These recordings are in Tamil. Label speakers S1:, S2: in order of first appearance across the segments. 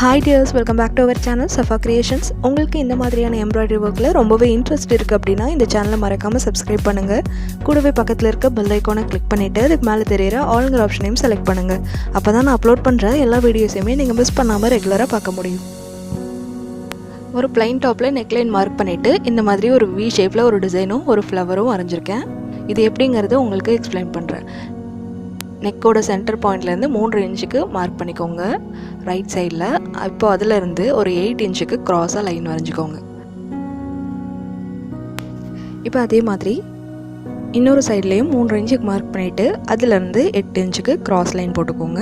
S1: Hi dears, welcome back to our channel Safa Creations. உங்களுக்கு இந்த மாதிரியான எம்ப்ராய்டரி ஒர்க்ல ரொம்பவே இன்ட்ரெஸ்ட் இருக்கு அப்படினா இந்த சேனலை மறக்காம Subscribe பண்ணுங்க. கூடவே பக்கத்துல இருக்க பெல் ஐகானை கிளிக் பண்ணிட்டு அதுக்கு மேல தெரியுற ஆல்ங்கிற ஆப்ஷனையும் செலக்ட் பண்ணுங்க. அப்பதான் நான் அப்லோட் பண்ற எல்லா வீடியோஸையுமே நீங்க மிஸ் பண்ணாம ரெகுலரா பார்க்க முடியும். ஒரு plain topல neckline மார்க் பண்ணிட்டு இந்த மாதிரி ஒரு V ஷேப்ல ஒரு டிசைனும் ஒரு ஃப்ளவரும் வரைஞ்சிருக்கேன். இது எப்படிங்கறது உங்களுக்கு எக்ஸ்பிளைன் பண்றேன். நெக்கோட சென்டர் பாயிண்ட்லேருந்து 3 இன்ச்சுக்கு மார்க் பண்ணிக்கோங்க ரைட் சைடில். இப்போ அதிலிருந்து ஒரு 8 இன்ச்சுக்கு க்ராஸாக லைன் வரைஞ்சிக்கோங்க. இப்போ அதே மாதிரி இன்னொரு சைட்லேயும் 3 இன்ச்சுக்கு மார்க் பண்ணிவிட்டு அதிலிருந்து 8 இன்ச்சுக்கு க்ராஸ் லைன் போட்டுக்கோங்க.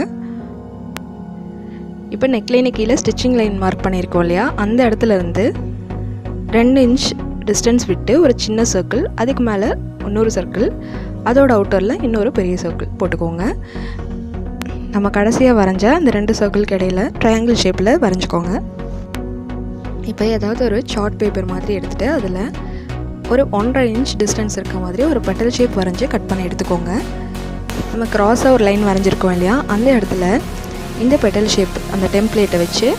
S1: இப்போ நெக்லைனு கீழே ஸ்டிச்சிங் லைன் மார்க் பண்ணியிருக்கோம் இல்லையா, அந்த இடத்துலேருந்து 2 இன்ச் டிஸ்டன்ஸ் விட்டு ஒரு சின்ன சர்க்கிள், அதுக்கு மேலே இன்னொரு சர்க்கிள், அதோட அவுட்டரில் இன்னொரு பெரிய சர்க்கிள் போட்டுக்கோங்க. நம்ம கடைசியாக வரைஞ்ச அந்த 2 சர்க்கிள்க்கு இடையில் ட்ரையாங்கிள் ஷேப்பில் வரைஞ்சிக்கோங்க. இப்போ ஏதாவது ஒரு சார்ட் பேப்பர் மாதிரி எடுத்துகிட்டு அதில் ஒரு 1.5 இன்ச் டிஸ்டன்ஸ் இருக்க மாதிரி ஒரு பெட்டல் ஷேப் வரைஞ்சி கட் பண்ணி எடுத்துக்கோங்க. நம்ம க்ராஸாக ஒரு லைன் வரைஞ்சிருக்கோம் இல்லையா, அந்த இடத்துல இந்த பெட்டல் ஷேப் அந்த டெம்ப்ளேட்டை வச்சு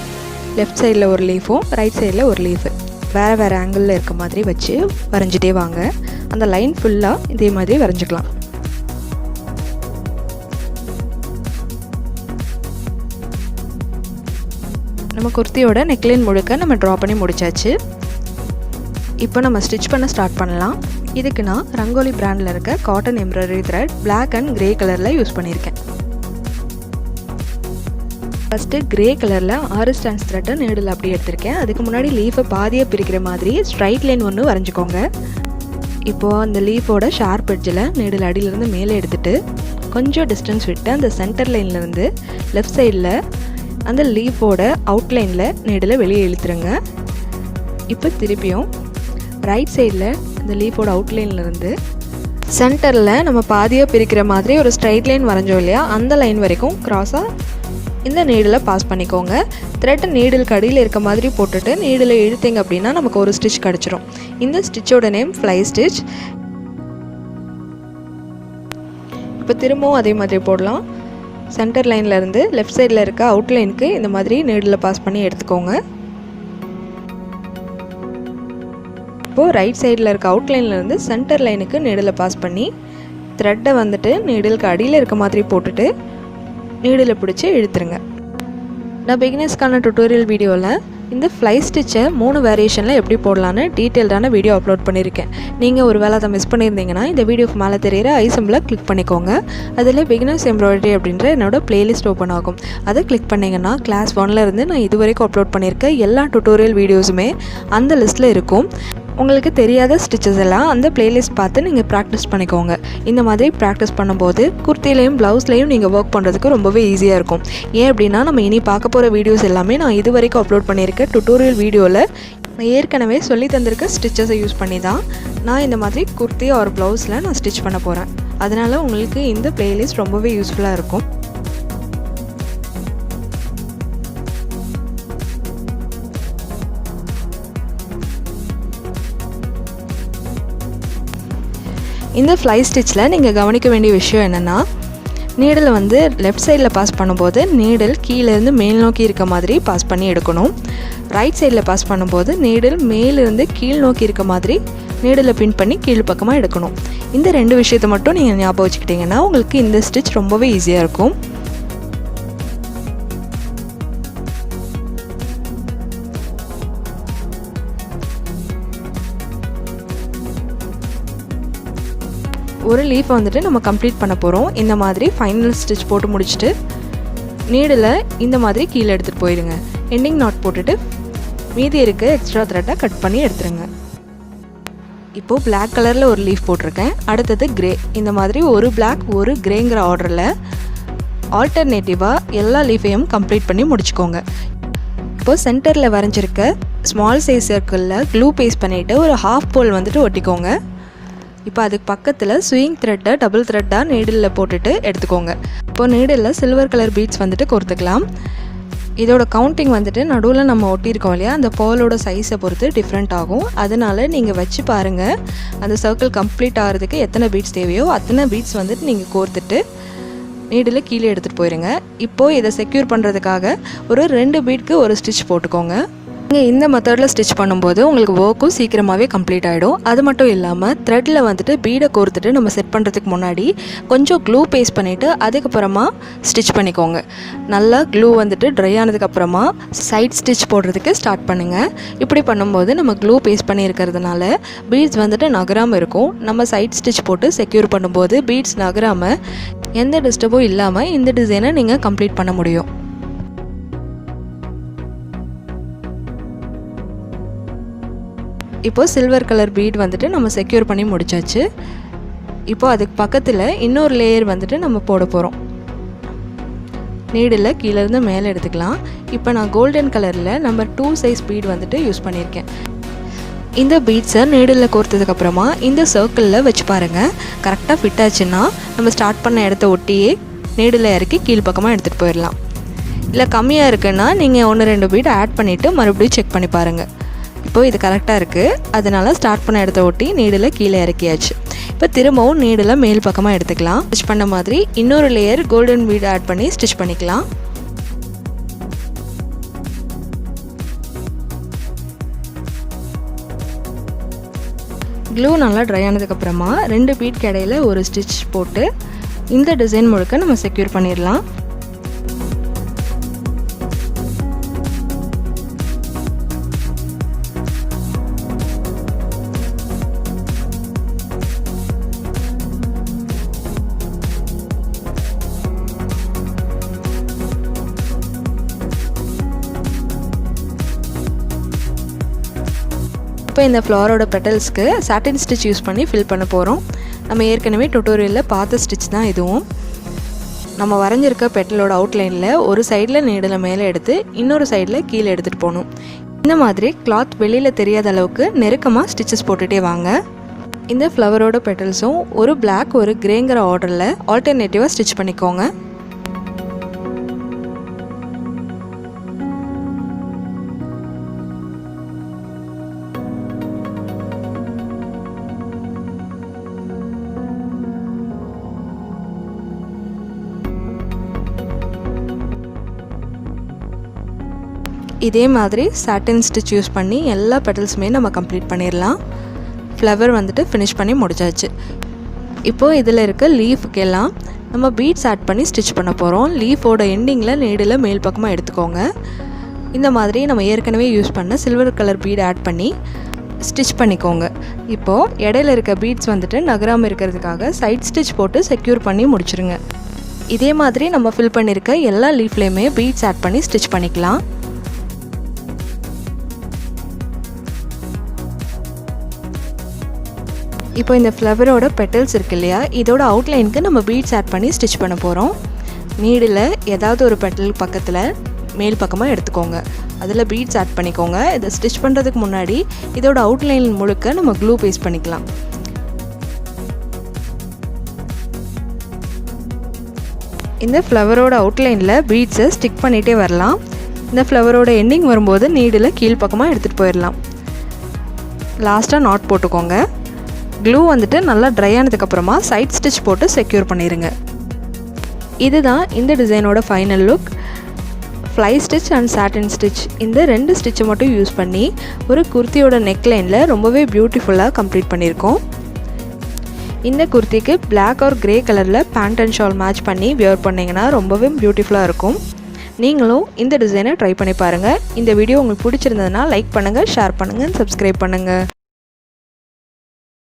S1: லெஃப்ட் சைடில் ஒரு லீஃபும் ரைட் சைடில் ஒரு லீஃபு வேறு ஆங்கிளில் இருக்க மாதிரி வச்சு வரைஞ்சிட்டே வாங்க. அந்த லைன் ஃபுல்லாக இதே மாதிரி வரைஞ்சிக்கலாம். நம்ம குர்த்தியோட நெக்லைன் முழுக்க நம்ம ட்ரா பண்ணி முடிச்சாச்சு. இப்போ நம்ம ஸ்டிச் பண்ண ஸ்டார்ட் பண்ணலாம். இதுக்கு நான் ரங்கோலி பிராண்டில் இருக்க cotton embroidery thread black and grey கலரில் யூஸ் பண்ணியிருக்கேன். ஃபஸ்ட்டு கிரே கலரில் 6 ஸ்டான்ஸ் த்ரெட்டை நீடில் அப்படி எடுத்திருக்கேன். அதுக்கு முன்னாடி லீஃபை பாதியாக பிரிக்கிற மாதிரி ஸ்ட்ரைட் லைன் ஒன்று வரைஞ்சிக்கோங்க. இப்போது அந்த லீஃபோட ஷார்ப் எட்ஜில் நீடில் அடியிலேருந்து மேலே எடுத்துகிட்டு கொஞ்சம் டிஸ்டன்ஸ் விட்டு அந்த சென்டர் லைன்லேருந்து லெஃப்ட் சைடில் அந்த லீஃபோட அவுட்லைனில் நீடில் வெளியே இழுத்துருங்க. இப்போ திருப்பியும் ரைட் சைடில் இந்த லீஃபோட அவுட்லைன்லேருந்து சென்டரில் நம்ம பாதியாக பிரிக்கிற மாதிரி ஒரு ஸ்ட்ரைட் லைன் வரைஞ்சோம் இல்லையா, அந்த லைன் வரைக்கும் க்ராஸாக இந்த நீடில் பாஸ் பண்ணிக்கோங்க. த்ரெட் நீடிலுக்கு அடியில் இருக்க மாதிரி போட்டுட்டு நீடில் இழுத்திங்க அப்படின்னா நமக்கு ஒரு ஸ்டிச் கிடச்சிரும். இந்த ஸ்டிச்சோட நேம் ஃப்ளை ஸ்டிச். இப்போ திரும்பவும் அதே மாதிரி போடலாம். சென்டர் லைன்லேருந்து லெஃப்ட் சைடில் இருக்க அவுட்லைனுக்கு இந்த மாதிரி நீடில் பாஸ் பண்ணி எடுத்துக்கோங்க. இப்போது ரைட் சைடில் இருக்க அவுட்லைன்லேருந்து சென்டர் லைனுக்கு நீடில் பாஸ் பண்ணி த்ரெட்டை வந்துட்டு நீடிலுக்கு அடியில் இருக்க மாதிரி போட்டுட்டு நீடில் பிடிச்சி இழுத்துருங்க. நான் பிகினர்ஸ்க்கான டுட்டோரியல் வீடியோவில் இந்த ஃப்ளை ஸ்டிச்சை 3 வேரியேஷனில் எப்படி போடலான்னு டீட்டெயில்டான வீடியோ அப்லோட் பண்ணியிருக்கேன். நீங்கள் ஒரு வேளை அதை மிஸ் பண்ணியிருந்தீங்கன்னா இந்த வீடியோக்கு மேலே தெரியிற ஐ சிம்பிளை கிளிக் பண்ணிக்கோங்க. அதில் பிகினர்ஸ் எம்ப்ராய்டரி அப்படின்ற என்னோடய பிளேலிஸ்ட் ஓப்பன் ஆகும். அதை கிளிக் பண்ணிங்கன்னா கிளாஸ் 1லேருந்து நான் இது வரைக்கும் அப்லோட் பண்ணியிருக்க எல்லா டுட்டோரியல் வீடியோஸுமே அந்த லிஸ்ட்டில் இருக்கும். உங்களுக்கு தெரியாத ஸ்டிச்சஸ் எல்லாம் அந்த பிளேலிஸ்ட் பார்த்து நீங்கள் ப்ராக்டிஸ் பண்ணிக்கோங்க. இந்த மாதிரி ப்ராக்டிஸ் பண்ணும்போது குர்த்திலையும் ப்ளவுஸ்லையும் நீங்கள் ஒர்க் பண்ணுறதுக்கு ரொம்பவே ஈஸியாக இருக்கும். ஏன் அப்படின்னா நம்ம இனி பார்க்க போகிற வீடியோஸ் எல்லாமே நான் இது வரைக்கும் அப்லோட் பண்ணியிருக்க டுட்டோரியல் வீடியோவில் நான் ஏற்கனவே சொல்லி தந்திருக்க ஸ்டிச்சஸை யூஸ் பண்ணி தான் நான் இந்த மாதிரி குர்த்தி ஒரு ப்ளவுஸில் நான் ஸ்டிச் பண்ண போகிறேன். அதனால் உங்களுக்கு இந்த பிளேலிஸ்ட் ரொம்பவே யூஸ்ஃபுல்லாக இருக்கும். இந்த ஃப்ளை ஸ்டிச்சில் நீங்கள் கவனிக்க வேண்டிய விஷயம் என்னென்னா, நீடில் வந்து லெஃப்ட் சைடில் பாஸ் பண்ணும்போது நீடில் கீழேருந்து மேல் நோக்கி இருக்க மாதிரி பாஸ் பண்ணி எடுக்கணும். ரைட் சைடில் பாஸ் பண்ணும்போது நீடில் மேலிருந்து கீழ் நோக்கி இருக்க மாதிரி நீடில் பின் பண்ணி கீழ் பக்கமாக எடுக்கணும். இந்த 2 விஷயத்தை மட்டும் நீங்கள் ஞாபகம் வச்சுக்கிட்டிங்கன்னா உங்களுக்கு இந்த ஸ்டிச் ரொம்பவே ஈஸியாக இருக்கும். ஒரு லீஃப் வந்துட்டு நம்ம கம்ப்ளீட் பண்ண போகிறோம். இந்த மாதிரி ஃபைனல் ஸ்டிச் போட்டு முடிச்சுட்டு நீடில் இந்த மாதிரி கீழே எடுத்துகிட்டு போயிடுங்க. எண்டிங் நாட் போட்டுட்டு மீதி இருக்க எக்ஸ்ட்ரா த்ரெட்டை கட் பண்ணி எடுத்துருங்க. இப்போது பிளாக் கலரில் ஒரு லீஃப் போட்டிருக்கேன். அடுத்தது கிரே. இந்த மாதிரி ஒரு பிளாக் ஒரு கிரேங்கிற ஆர்டரில் ஆல்டர்னேட்டிவாக எல்லா லீஃபையும் கம்ப்ளீட் பண்ணி முடிச்சுக்கோங்க. இப்போது சென்டரில் வரைஞ்சிருக்க ஸ்மால் சைஸ் சர்க்கிளில் க்ளூ பேஸ்ட் பண்ணிவிட்டு ஒரு ஹாஃப் போல் வந்துட்டு ஒட்டிக்கோங்க. இப்போ அதுக்கு பக்கத்தில் ஸ்விங் த்ரெட்டை டபுள் த்ரெட்டாக நீடிலில் போட்டுட்டு எடுத்துக்கோங்க. இப்போது நீடிலில் சில்வர் கலர் பீட்ஸ் வந்துட்டு கோர்த்துக்கலாம். இதோட கவுண்டிங் வந்துட்டு நடுவில் நம்ம ஒட்டியிருக்கோம் இல்லையா, அந்த பேர்லோட சைஸை பொறுத்து டிஃப்ரெண்ட் ஆகும். அதனால் நீங்கள் வச்சு பாருங்கள், அந்த சர்க்கிள் கம்ப்ளீட் ஆகிறதுக்கு எத்தனை பீட்ஸ் தேவையோ அத்தனை பீட்ஸ் வந்துட்டு நீங்கள் கோர்த்துட்டு நீடில் கீழே எடுத்துகிட்டு போயிருங்க. இப்போது இதை செக்யூர் பண்ணுறதுக்காக ஒரு 2 பீட்க்கு ஒரு ஸ்டிச் போட்டுக்கோங்க. நீங்கள் இந்த மெத்தடில் ஸ்டிச் பண்ணும்போது உங்களுக்கு ஒர்க்கும் சீக்கிரமாகவே கம்ப்ளீட் ஆகிடும். அது மட்டும் இல்லாமல் த்ரெட்டில் வந்துட்டு பீடை கோர்த்துட்டு நம்ம செட் பண்ணுறதுக்கு முன்னாடி கொஞ்சம் க்ளூ பேஸ்ட் பண்ணிவிட்டு அதுக்கப்புறமா ஸ்டிச் பண்ணிக்கோங்க. நல்லா க்ளூ வந்துட்டு ட்ரை ஆனதுக்கப்புறமா சைட் ஸ்டிச் போடுறதுக்கு ஸ்டார்ட் பண்ணுங்கள். இப்படி பண்ணும்போது நம்ம க்ளூ பேஸ்ட் பண்ணியிருக்கிறதுனால பீட்ஸ் வந்துட்டு நகராமல் இருக்கும். நம்ம சைட் ஸ்டிச் போட்டு செக்யூர் பண்ணும்போது பீட்ஸ் நகராமல் எந்த டிஸ்டர்பும் இல்லாமல் இந்த டிசைனை நீங்கள் கம்ப்ளீட் பண்ண முடியும். இப்போது சில்வர் கலர் பீட் வந்துட்டு நம்ம செக்யூர் பண்ணி முடிச்சாச்சு. இப்போது அதுக்கு பக்கத்தில் இன்னொரு லேயர் வந்துட்டு நம்ம போட போகிறோம். நீடில் கீழேருந்து மேலே எடுத்துக்கலாம். இப்போ நான் கோல்டன் கலரில் நம்பர் 2 சைஸ் பீட் வந்துட்டு யூஸ் பண்ணியிருக்கேன். இந்த பீட்ஸை நீடில் கோர்த்ததுக்கப்புறமா இந்த சர்க்கிளில் வச்சு பாருங்கள். கரெக்டாக ஃபிட் ஆச்சுன்னா நம்ம ஸ்டார்ட் பண்ண இடத்த ஒட்டியே நீடில் இறக்கி கீழ்ப்பக்கமாக எடுத்துகிட்டு போயிடலாம். இல்லை கம்மியாக இருக்குன்னா நீங்கள் 1-2 பீட் ஆட் பண்ணிவிட்டு மறுபடியும் செக் பண்ணி பாருங்கள். இப்போது இது கரெக்டாக இருக்குது. அதனால் ஸ்டார்ட் பண்ண இடத்த ஒட்டி நீடில் கீழே இறக்கியாச்சு. இப்போ திரும்பவும் நீடில் மேல் பக்கமாக எடுத்துக்கலாம். ஸ்டிச் பண்ண மாதிரி இன்னொரு லேயர் கோல்டன் பீட் ஆட் பண்ணி ஸ்டிச் பண்ணிக்கலாம். க்ளூ நல்லா ட்ரை ஆனதுக்கப்புறமா 2 பீட் இடையில ஒரு ஸ்டிச் போட்டு இந்த டிசைன் முழுக்க நம்ம செக்யூர் பண்ணிடலாம். இப்போ இந்த ஃப்ளவரோட பெட்டல்ஸ்க்கு சாட்டின் ஸ்டிச் யூஸ் பண்ணி ஃபில் பண்ண போகிறோம். நம்ம ஏற்கனவே டுட்டோரியலில் பார்த்த ஸ்டிச் தான் இதுவும். நம்ம வரைஞ்சிருக்க பெட்டலோட அவுட்லைனில் ஒரு சைடில் நீடில் மேலே எடுத்து இன்னொரு சைடில் கீழே எடுத்துகிட்டு போகணும். இந்த மாதிரி கிளாத் வெளியில் தெரியாத அளவுக்கு நெருக்கமாக ஸ்டிச்சஸ் போட்டுகிட்டே வாங்க. இந்த ஃப்ளவரோட பெட்டல்ஸும் ஒரு பிளாக் ஒரு கிரேங்கிற ஆர்டரில் ஆல்டர்னேட்டிவாக ஸ்டிச் பண்ணிக்கோங்க. இதே மாதிரி சாட்டின் ஸ்டிச் யூஸ் பண்ணி எல்லா பெட்டல்ஸுமே நம்ம கம்ப்ளீட் பண்ணிடலாம். ஃப்ளவர் வந்துட்டு ஃபினிஷ் பண்ணி முடிச்சாச்சு. இப்போது இதில் இருக்க லீஃபுக்கெல்லாம் நம்ம பீட்ஸ் ஆட் பண்ணி ஸ்டிச் பண்ண போகிறோம். லீஃபோட எண்டிங்கில் நீடில் மேல் பக்கமாக எடுத்துக்கோங்க. இந்த மாதிரி நம்ம ஏற்கனவே யூஸ் பண்ண சில்வர் கலர் பீட் ஆட் பண்ணி ஸ்டிச் பண்ணிக்கோங்க. இப்போது இடையில இருக்க பீட்ஸ் வந்துட்டு நகராமல் இருக்கிறதுக்காக சைட் ஸ்டிச் போட்டு செக்யூர் பண்ணி முடிச்சுருங்க. இதே மாதிரி நம்ம ஃபில் பண்ணியிருக்க எல்லா லீஃப்லேயுமே பீட்ஸ் ஆட் பண்ணி ஸ்டிச் பண்ணிக்கலாம். இப்போ இந்த ஃப்ளவரோட பெட்டல்ஸ் இருக்கு இல்லையா, இதோட அவுட்லைனுக்கு நம்ம பீட்ஸ் ஆட் பண்ணி ஸ்டிச் பண்ண போகிறோம். நீடில் ஏதாவது ஒரு பெட்டல் பக்கத்தில் மேல் பக்கமாக எடுத்துக்கோங்க. அதில் பீட்ஸ் ஆட் பண்ணிக்கோங்க. இதை ஸ்டிச் பண்ணுறதுக்கு முன்னாடி இதோட அவுட்லைன் முழுக்க நம்ம க்ளூ பேஸ்ட் பண்ணிக்கலாம். இந்த ஃப்ளவரோட அவுட்லைனில் பீட்ஸை ஸ்டிக் பண்ணிகிட்டே வரலாம். இந்த ஃப்ளவரோட எண்டிங் வரும்போது நீடில் கீழ்ப்பக்கமாக எடுத்துகிட்டு போயிடலாம். லாஸ்ட்டாக நாட் போட்டுக்கோங்க. க்ளூ வந்துட்டு நல்லா ட்ரை ஆனதுக்கப்புறமா சைட் ஸ்டிச் போட்டு செக்யூர் பண்ணிடுங்க. இதுதான் இந்த டிசைனோட final look. Fly stitch and satin stitch இந்த 2 ஸ்டிச்சை மட்டும் யூஸ் பண்ணி ஒரு குர்த்தியோட நெக்லைனில் ரொம்பவே பியூட்டிஃபுல்லாக கம்ப்ளீட் பண்ணியிருக்கோம். இந்த குர்த்திக்கு பிளாக் ஆர் கிரே கலரில் பேண்ட் அண்ட் ஷால் மேட்ச் பண்ணி வியர் பண்ணிங்கன்னா ரொம்பவே பியூட்டிஃபுல்லாக இருக்கும். நீங்களும் இந்த டிசைனை ட்ரை பண்ணி பாருங்கள். இந்த வீடியோ உங்களுக்கு பிடிச்சிருந்ததுன்னா லைக் பண்ணுங்கள், ஷேர் பண்ணுங்கள், சப்ஸ்கிரைப் பண்ணுங்கள்.